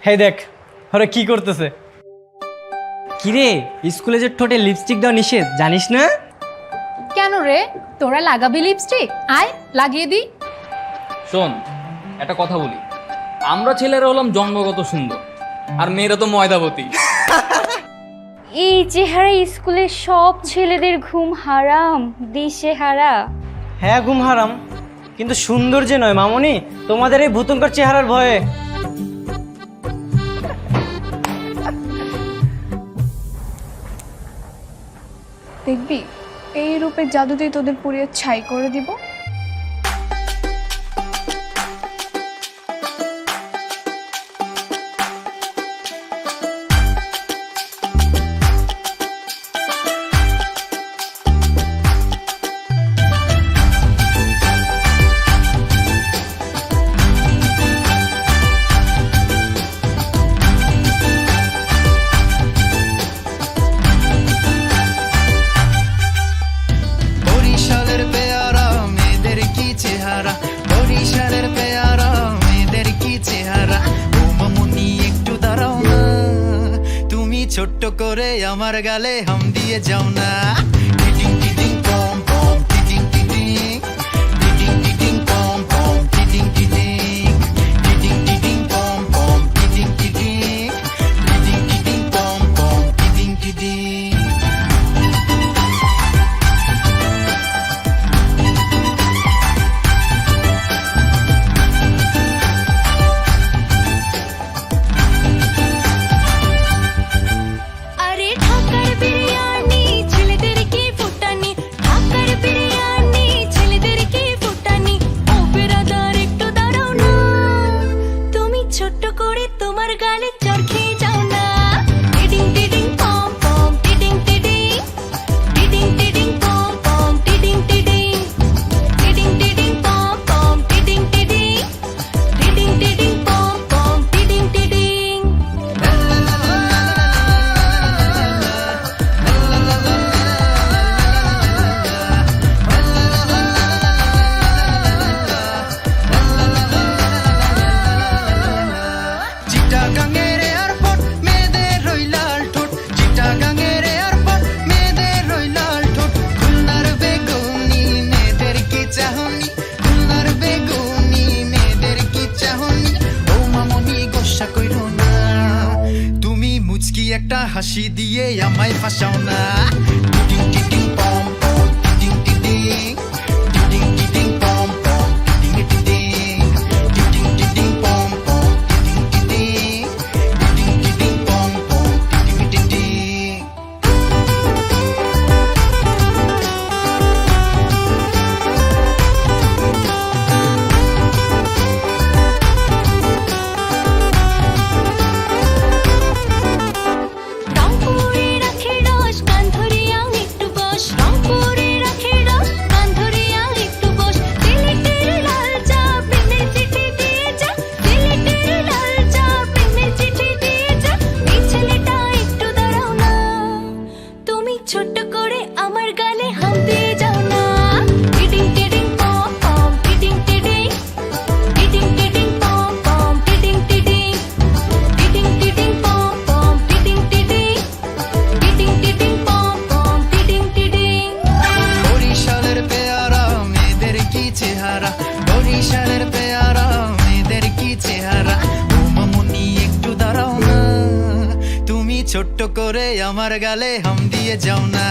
হে দেখ ওরা কি করতেছে। কিরে স্কুলে যে ঠোঁটে লিপস্টিক দেওয়া নিষেধ জানিস না? কেন রে, তোরা লাগাবি লিপস্টিক? আয় লাগিয়ে দি। শোন একটা কথা বলি, আমরা ছেলেরা হলাম জন্মগত সুন্দর আর মেয়েরা তো ময়দাবতী। এই চেহারা স্কুলের সব ছেলেদের ঘুম হারাম, দিশে হারা। হ্যাঁ ঘুম হারাম, কিন্তু সৌন্দর্যে নয় মামনি, তোমাদের এই ভূতঙ্কর চেহারার ভয়ে। দেখবি এই রূপের জাদুতেই তোদের পুড়িয়ে ছাই করে দিব। ছোট্ট করে আমার গালে হাম দিয়ে যাও না। টিটিং টিটিং পম পম টিটিং টিটিং টিটিং টিটিং পম পম টিটিং টিটিং টিটিং টিটিং পম পম টিটিং টিটিং টিটিং টিটিং পম পম টিটিং টিটিং। একটা হাসি দিয়ে আমায় ফাঁসাও না। টিটিং টিটিং পম পম টিটিং টিটিং টিটিং টিটিং পম পম টিটিং টিটিং টিটিং টিটিং পম পম টিটিং টিটিং টিটিং টিটিং পম পম টিটিং টিটিং। বরিশালের পেয়ারা মেয়েদের কি চেহারা, ও মামুনি একটু দাঁড়াও না, তুমি ছোট্ট করে আমার গালে হাম দিয়ে যাও না।